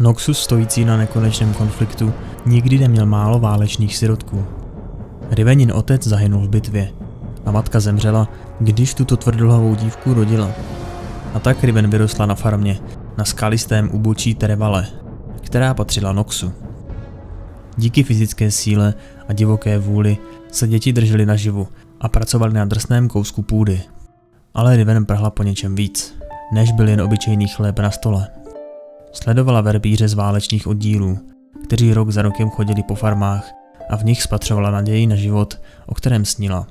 Noxus stojící na nekonečném konfliktu nikdy neměl málo válečných sirotků. Rivenin otec zahynul v bitvě a matka zemřela, když tuto tvrdohlavou dívku rodila. A tak Riven vyrostla na farmě, na skalistém úbočí Terevale, která patřila Noxu. Díky fyzické síle a divoké vůli se děti držely naživu a pracovali na drsném kousku půdy. Ale Riven prahla po něčem víc, než byl jen obyčejný chléb na stole. Sledovala verbíře z válečných oddílů, kteří rok za rokem chodili po farmách a v nich spatřovala naději na život, o kterém snila.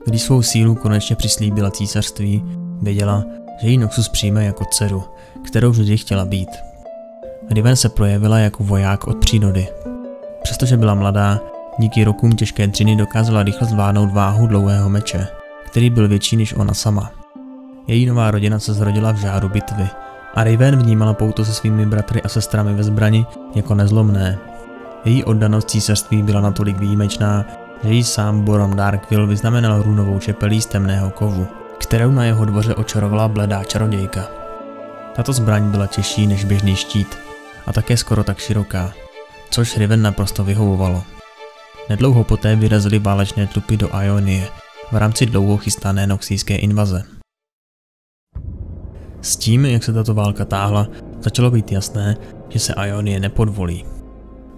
Když svou sílu konečně přislíbila císařství, věděla, že ji Noxus přijme jako dceru, kterou vždy chtěla být. Riven se projevila jako voják od přírody. Přestože byla mladá, díky rokům těžké dřiny dokázala rychle zvládnout váhu dlouhého meče, který byl větší než ona sama. Její nová rodina se zrodila v žáru bitvy a Riven vnímala pouto se svými bratry a sestrami ve zbrani jako nezlomné. Její oddanost císařství byla natolik výjimečná, že jí sám Borom Darkwill vyznamenal runovou čepelí z temného kovu, kterou na jeho dvoře očarovala bledá čarodějka. Tato zbraň byla těžší než běžný štít a také skoro tak široká, což Riven naprosto vyhovovalo. Nedlouho poté vyrazily válečné tlupy do Ionie v rámci dlouho chystané noxijské invaze. S tím, jak se tato válka táhla, začalo být jasné, že se Ionie nepodvolí.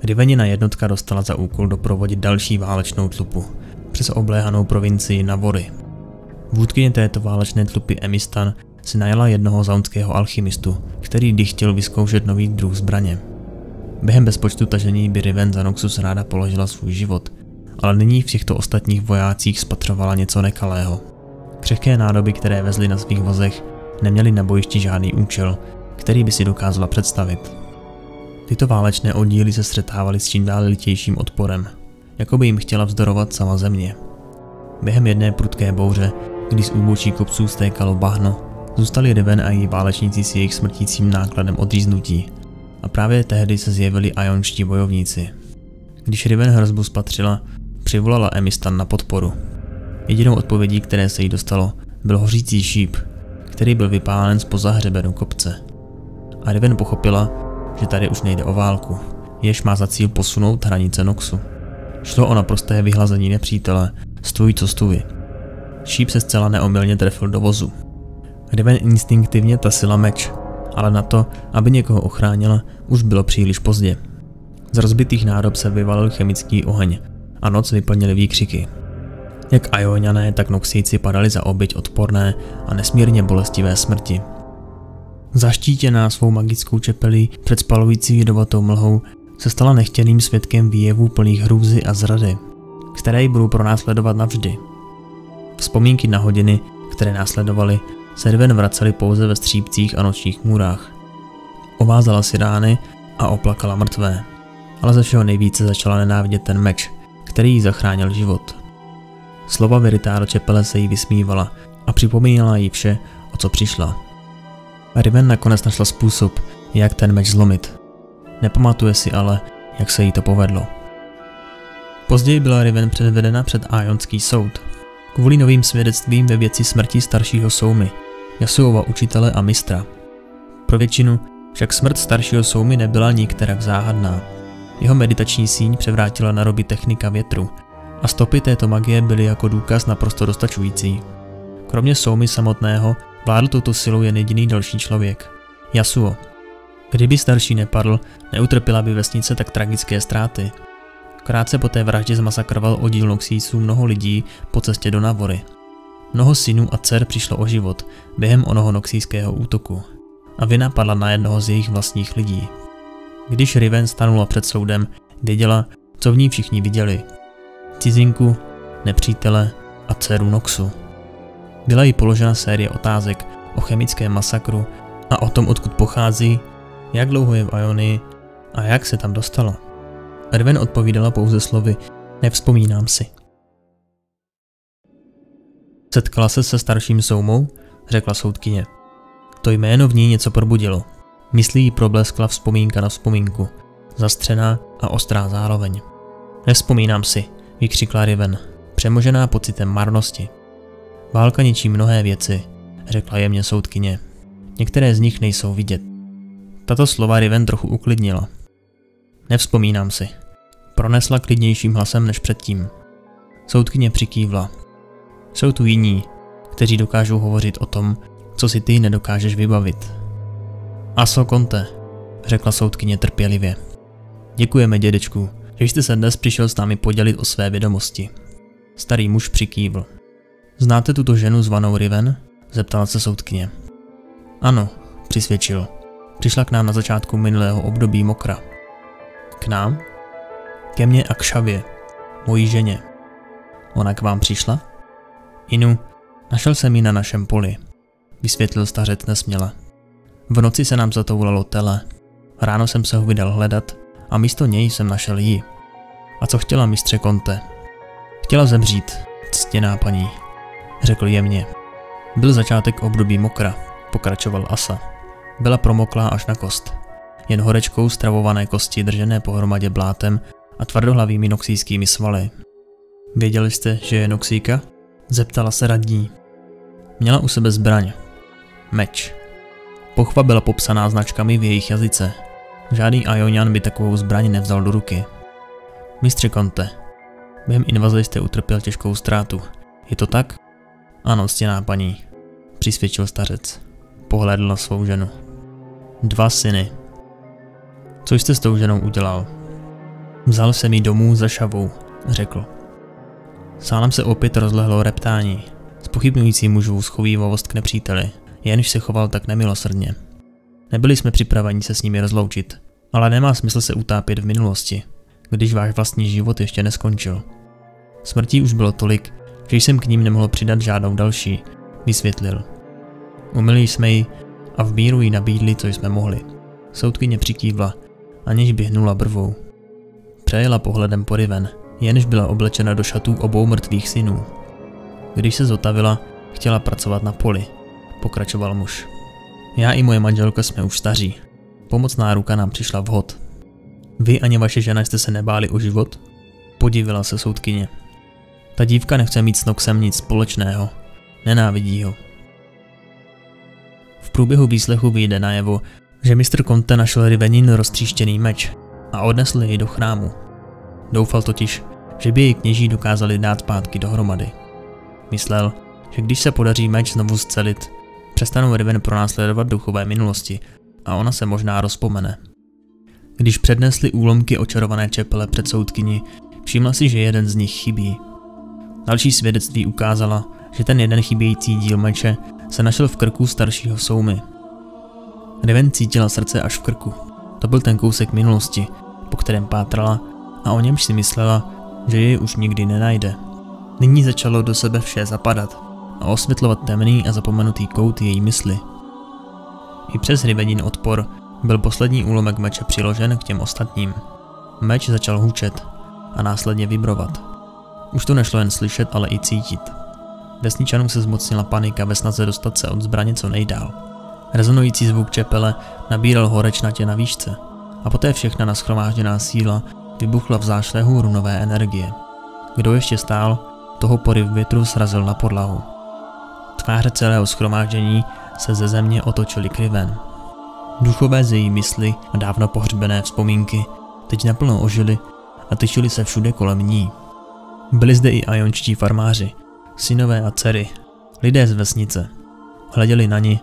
Rivenina jednotka dostala za úkol doprovodit další válečnou tlupu přes obléhanou provincii Navory. Vůdkyně této válečné tlupy Emistan si najala jednoho zaunského alchymistu, který chtěl vyzkoušet nový druh zbraně. Během bezpočtu tažení by Riven za Noxus ráda položila svůj život, ale nyní v těchto ostatních vojácích spatřovala něco nekalého. Křehké nádoby, které vezly na svých vozech, neměly na bojišti žádný účel, který by si dokázala představit. Tyto válečné oddíly se střetávaly s čím dál litějším odporem, jako by jim chtěla vzdorovat sama země. Během jedné prudké bouře, kdy z úbočí kopců stékalo bahno, zůstali Riven a její válečníci s jejich smrtícím nákladem odříznutí. A právě tehdy se zjevili ionští bojovníci. Když Riven hrozbu spatřila, přivolala Emistan na podporu. Jedinou odpovědí, které se jí dostalo, byl hořící šíp, který byl vypálen zpoza hřebenu kopce. A Riven pochopila, že tady už nejde o válku, jež má za cíl posunout hranice Noxu. Šlo o naprosté vyhlazení nepřítele, stůj co stůj. Šíp se zcela neomylně trefil do vozu. Riven instinktivně tasila meč, ale na to, aby někoho ochránila, už bylo příliš pozdě. Z rozbitých nádob se vyvalil chemický oheň a noc vyplnily výkřiky. Jak Ioniané, tak Noxijci padali za oběť odporné a nesmírně bolestivé smrti. Zaštítěná svou magickou čepelí před spalující jedovatou mlhou se stala nechtěným svědkem výjevů plných hrůzy a zrady, které ji budou pronásledovat navždy. Vzpomínky na hodiny, které následovaly, se Riven vracely pouze ve střípcích a nočních můrách. Ovázala si rány a oplakala mrtvé, ale ze všeho nejvíce začala nenávidět ten meč, který jí zachránil život. Slova vyrytá do čepele se jí vysmívala a připomínala jí vše, o co přišla. Riven nakonec našla způsob, jak ten meč zlomit. Nepamatuje si ale, jak se jí to povedlo. Později byla Riven předvedena před Ionský soud kvůli novým svědectvím ve věci smrti staršího Soumy, Yasuova učitele a mistra. Pro většinu však smrt staršího Soumy nebyla nikterak záhadná. Jeho meditační síň převrátila na roby technika větru a stopy této magie byly jako důkaz naprosto dostačující. Kromě Soumy samotného vládl touto silou jen jediný další člověk, Yasuo. Kdyby starší nepadl, neutrpěla by vesnice tak tragické ztráty. Krátce po té vraždě zmasakroval oddíl Noxijců mnoho lidí po cestě do Navory. Mnoho synů a dcer přišlo o život během onoho noxijského útoku a vina padla na jednoho z jejich vlastních lidí. Když Riven stanula před soudem, věděla, co v ní všichni viděli. Cizinku, nepřítele a dceru Noxu. Byla jí položena série otázek o chemickém masakru a o tom, odkud pochází, jak dlouho je v Ionii a jak se tam dostala. Riven odpovídala pouze slovy nevzpomínám si. Setkala se starším Soumou, řekla soudkyně. To jméno v ní něco probudilo. Myslí jí probleskla vzpomínka na vzpomínku, zastřená a ostrá zároveň. Nevzpomínám si, vykřikla Riven, přemožená pocitem marnosti. Válka ničí mnohé věci, řekla jemně soudkyně. Některé z nich nejsou vidět. Tato slova Riven trochu uklidnila. Nevzpomínám si. Pronesla klidnějším hlasem než předtím. Soudkyně přikývla. Jsou tu jiní, kteří dokážou hovořit o tom, co si ty nedokážeš vybavit. Aso Conte, řekla soudkyně trpělivě. Děkujeme, dědečku, že jste se dnes přišel s námi podělit o své vědomosti. Starý muž přikývl. Znáte tuto ženu zvanou Riven? Zeptala se soudkyně. Ano, přisvědčil. Přišla k nám na začátku minulého období mokra. K nám? Ke mně a k Šavě, mojí ženě. Ona k vám přišla? Inu, našel jsem ji na našem poli, vysvětlil stařec nesměle. V noci se nám zatoulalo tele. Ráno jsem se ho vydal hledat a místo něj jsem našel ji. A co chtěla mistře Conte? Chtěla zemřít, ctěná paní, řekl jemně. Byl začátek období mokra, pokračoval Asa. Byla promoklá až na kost. Jen horečkou stravované kosti držené pohromadě blátem a tvrdohlavými noxijskými svaly. Věděli jste, že je noxíka? Zeptala se radní. Měla u sebe zbraň. Meč. Pochva byla popsaná značkami v jejich jazyce. Žádný Ionian by takovou zbraň nevzal do ruky. Mistře Conte, během invaze jste utrpěl těžkou ztrátu. Je to tak? Ano, ctěná paní, přisvědčil stařec. Pohlédl na svou ženu. 2 syny. Co jste s tou ženou udělal? Vzal jsem ji domů za Šavou, řekl. Sálem se opět rozlehlo reptání, zpochybňující mužů schovívavost k nepříteli, jenž se choval tak nemilosrdně. Nebyli jsme připraveni se s nimi rozloučit, ale nemá smysl se utápět v minulosti, když váš vlastní život ještě neskončil. Smrtí už bylo tolik, že jsem k ním nemohl přidat žádnou další, vysvětlil. Umyli jsme ji a v míru jí nabídli, co jsme mohli. Soudkyně přikývla, aniž by hnula brvou. Přejela pohledem po Riven, jenž byla oblečena do šatů obou mrtvých synů. Když se zotavila, chtěla pracovat na poli, pokračoval muž. Já i moje manželka jsme už staří. Pomocná ruka nám přišla vhod. Vy ani vaše žena jste se nebáli o život? Podivila se soudkyně. Ta dívka nechce mít s Noxem nic společného. Nenávidí ho. V průběhu výslechu vyjde najevo, že mistr Conte našel Rivenin roztříštěný meč a odnesl jej do chrámu. Doufal totiž, že by jej kněží dokázali dát zpátky dohromady. Myslel, že když se podaří meč znovu scelit, přestanou Riven pronásledovat duchové minulosti a ona se možná rozpomene. Když přednesli úlomky očarované čepele před soudkyni, všimla si, že jeden z nich chybí. Další svědectví ukázala, že ten jeden chybějící díl meče se našel v krku staršího Soumy. Riven cítila srdce až v krku. To byl ten kousek minulosti, po kterém pátrala a o němž si myslela, že jej už nikdy nenajde. Nyní začalo do sebe vše zapadat a osvětlovat temný a zapomenutý kout její mysli. I přes Rivenin odpor byl poslední úlomek meče přiložen k těm ostatním. Meč začal hučet a následně vibrovat. Už to nešlo jen slyšet, ale i cítit. Vesničanům se zmocnila panika ve snaze dostat se od zbraně co nejdál. Rezonující zvuk čepele nabíral horečnatě na výšce a poté všechna nashromážděná síla vybuchla v zášlehu runové energie. Kdo ještě stál, toho poryv větru srazil na podlahu. Tváře celého shromáždění se ze země otočily k Riven. Duchové z její mysli a dávno pohřbené vzpomínky teď naplno ožily a tyčily se všude kolem ní. Byli zde i ajončtí farmáři, synové a dcery, lidé z vesnice. Hleděli na ni,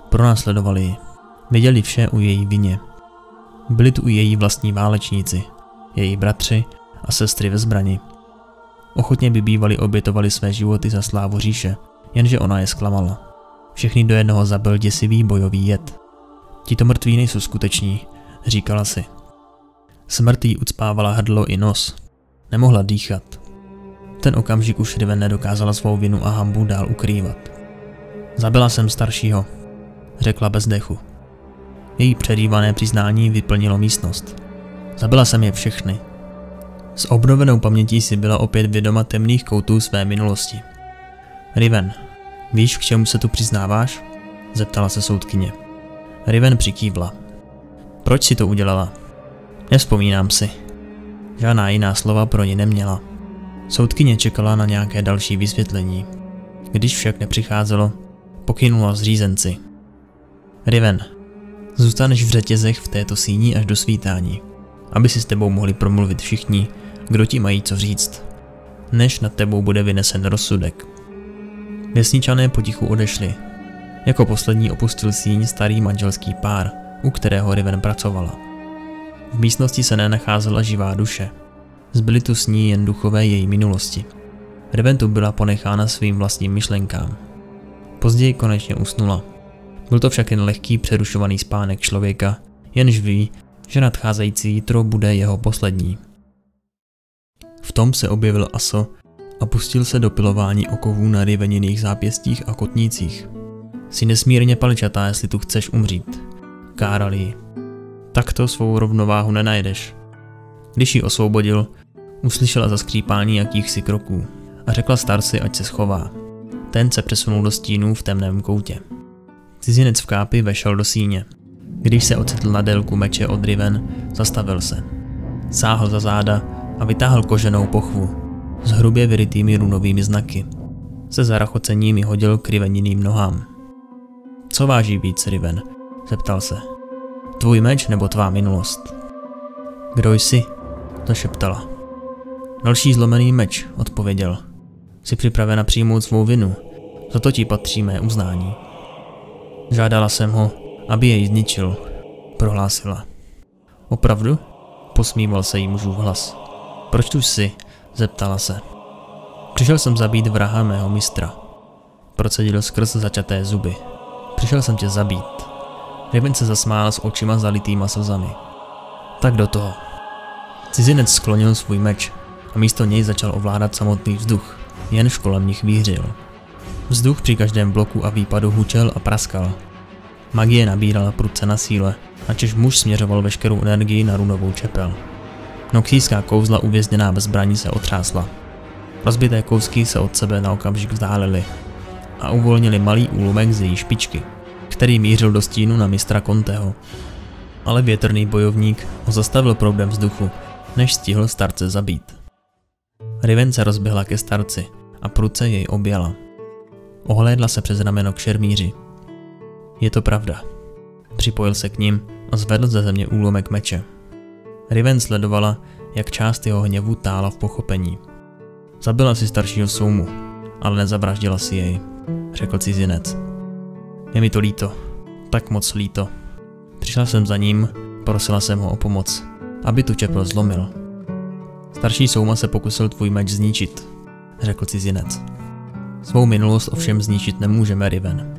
pronásledovali ji. Věděli vše o její vině. Byli tu i její vlastní válečníci, její bratři a sestry ve zbrani. Ochotně by bývali obětovali své životy za slávu říše, jenže ona je zklamala. Všechny do jednoho zabil děsivý bojový jed. Tito mrtví nejsou skuteční, říkala si. Smrt jí ucpávala hrdlo i nos. Nemohla dýchat. Ten okamžik už Riven nedokázala svou vinu a hanbu dál ukrývat. Zabila jsem staršího, řekla bez dechu. Její předjímané přiznání vyplnilo místnost. Zabila jsem je všechny. S obnovenou pamětí si byla opět vědoma temných koutů své minulosti. Riven, víš, k čemu se tu přiznáváš? Zeptala se soudkyně. Riven přikývla. Proč si to udělala? Nevzpomínám si. Žádná jiná slova pro ní neměla. Soudkyně čekala na nějaké další vysvětlení. Když však nepřicházelo, pokynula zřízenci. Riven, Zůstaneš v řetězech v této síni až do svítání, aby si s tebou mohli promluvit všichni, kdo ti mají co říct, než nad tebou bude vynesen rozsudek. Vesničané potichu odešli. Jako poslední opustil síň starý manželský pár, u kterého Riven pracovala. V místnosti se nenacházela živá duše. Zbyly tu s ní jen duchové její minulosti. Riven tu byla ponechána svým vlastním myšlenkám. Později konečně usnula. Byl to však jen lehký přerušovaný spánek člověka, jenž ví, že nadcházející jitro bude jeho poslední. V tom se objevil Aso a pustil se do pilování okovů na Riveniných zápěstích a kotnících. Jsi nesmírně paličatá, jestli tu chceš umřít, káral ji. Takto svou rovnováhu nenajdeš. Když ji osvobodil, uslyšela zaskřípání jakýchsi kroků a řekla starci, ať se schová. Ten se přesunul do stínů v temném koutě. Cizinec v kápi vešel do síně. Když se ocitl na délku meče od Riven, zastavil se. Sáhl za záda a vytáhl koženou pochvu s hrubě vyrytými runovými znaky. Se zarachocením ji hodil k Riveniným nohám. Co váží víc, Riven? Zeptal se. Tvůj meč nebo tvá minulost? Kdo jsi? Zašeptala. Další zlomený meč, odpověděl. Jsi připravena přijmout svou vinu, za to ti patří mé uznání. Žádala jsem ho, aby jej zničil, prohlásila. Opravdu? Posmíval se jí mužův hlas. Proč tu jsi? Zeptala se. Přišel jsem zabít vraha mého mistra. Procedil skrz začaté zuby. Přišel jsem tě zabít. Riven se zasmál s očima zalitýma slzami. Tak do toho. Cizinec sklonil svůj meč a místo něj začal ovládat samotný vzduch, jenž kolem nich vířil. Vzduch při každém bloku a výpadu hučel a praskal. Magie nabírala prudce na síle, načež muž směřoval veškerou energii na runovou čepel. Noxijská kouzla uvězněná ve zbraní se otřásla. Rozbité kousky se od sebe na okamžik vzdálily a uvolnili malý úlomek z její špičky, který mířil do stínu na mistra Conteho. Ale větrný bojovník ho zastavil proudem vzduchu, než stihl starce zabít. Riven se rozběhla ke starci a prudce jej objala. Ohlédla se přes rameno k šermíři. Je to pravda. Připojil se k ním a zvedl ze země úlomek meče. Riven sledovala, jak část jeho hněvu tála v pochopení. Zabila si staršího soumu, ale nezavraždila si jej, řekl cizinec. Je mi to líto, tak moc líto. Přišla jsem za ním, prosila jsem ho o pomoc, aby tu čepel zlomil. Starší souma se pokusil tvůj meč zničit, řekl cizinec. Svou minulost ovšem zničit nemůžeme, Riven.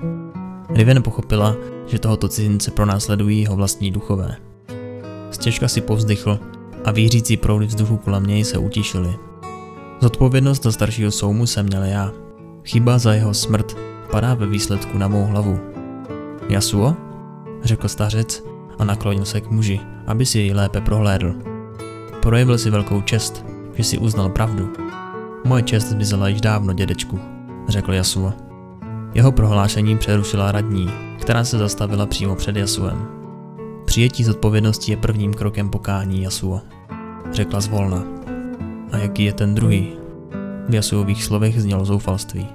Riven pochopila, že tohoto cizince pronásledují jeho vlastní duchové. Stěžka si povzdychl a vířící proudy vzduchu kolem něj se utišily. Zodpovědnost za staršího soumu jsem měl já. Chyba za jeho smrt padá ve výsledku na mou hlavu. Yasuo? Řekl stařec a naklonil se k muži, aby si jej lépe prohlédl. Projevil si velkou čest, že si uznal pravdu. Moje čest zmizela již dávno, dědečku, řekl Yasuo. Jeho prohlášení přerušila radní, která se zastavila přímo před Yasuem. Přijetí zodpovědnosti je prvním krokem pokání, Yasuo, řekla zvolna. A jaký je ten druhý? V Yasuových slovech znělo zoufalství.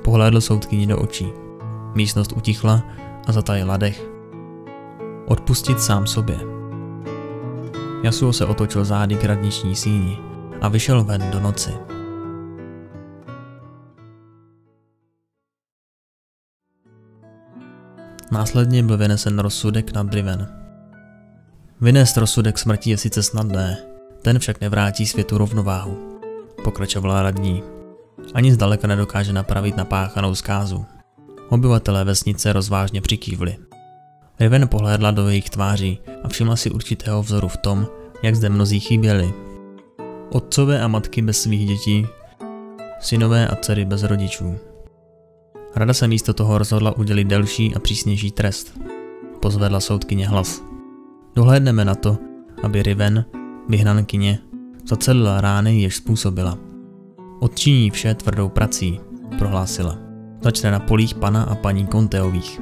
Pohlédl soudkyni do očí. Místnost utichla a zatajila dech. Odpustit sám sobě. Yasuo se otočil zády k radniční síni a vyšel ven do noci. Následně byl vynesen rozsudek nad Riven. Vynést rozsudek smrti je sice snadné, ten však nevrátí světu rovnováhu, pokračovala radní. Ani zdaleka nedokáže napravit napáchanou zkázu. Obyvatelé vesnice rozvážně přikývli. Riven pohlédla do jejich tváří a všimla si určitého vzoru v tom, jak zde mnozí chyběli. Otcové a matky bez svých dětí, synové a dcery bez rodičů. Rada se místo toho rozhodla udělit delší a přísnější trest. Pozvedla soudkyně hlas. Dohlédneme na to, aby Riven, vyhnankyně, zacelila rány, jež způsobila. Odčiní vše tvrdou prací, prohlásila. Začne na polích pana a paní Conteových.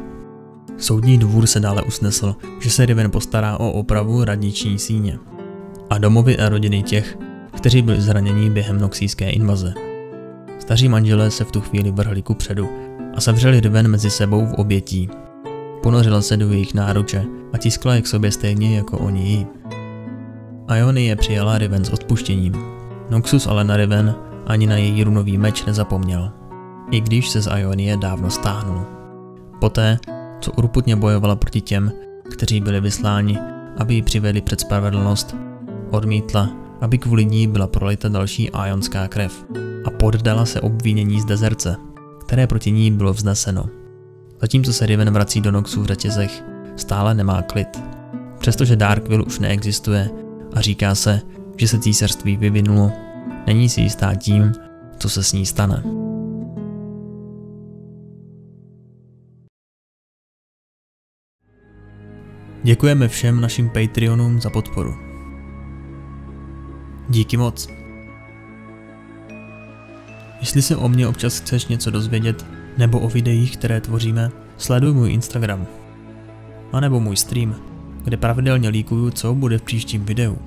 Soudní dvůr se dále usnesl, že se Riven postará o opravu radniční síně a domovy a rodiny těch, kteří byli zraněni během noxijské invaze. Staří manželé se v tu chvíli vrhli kupředu a zavřeli Riven mezi sebou v obětí. Ponořila se do jejich náruče a tiskla je k sobě stejně jako oni ji. Ionie přijala Riven s odpuštěním. Noxus ale na Riven ani na její runový meč nezapomněl, i když se z Ionie dávno stáhnul. Poté, co urputně bojovala proti těm, kteří byli vysláni, aby ji přivedli před spravedlnost, odmítla, aby kvůli ní byla prolita další ionská krev a poddala se obvinění z dezerce, které proti ní bylo vzneseno. Zatímco se Riven vrací do Noxu v řetězech, stále nemá klid. Přestože Darkwill už neexistuje a říká se, že se císařství vyvinulo, není si jistá tím, co se s ní stane. Děkujeme všem našim Patreonům za podporu. Díky moc. Jestli se o mně občas chceš něco dozvědět, nebo o videích, které tvoříme, sleduj můj Instagram. A nebo můj stream, kde pravidelně líkuju, co bude v příštím videu.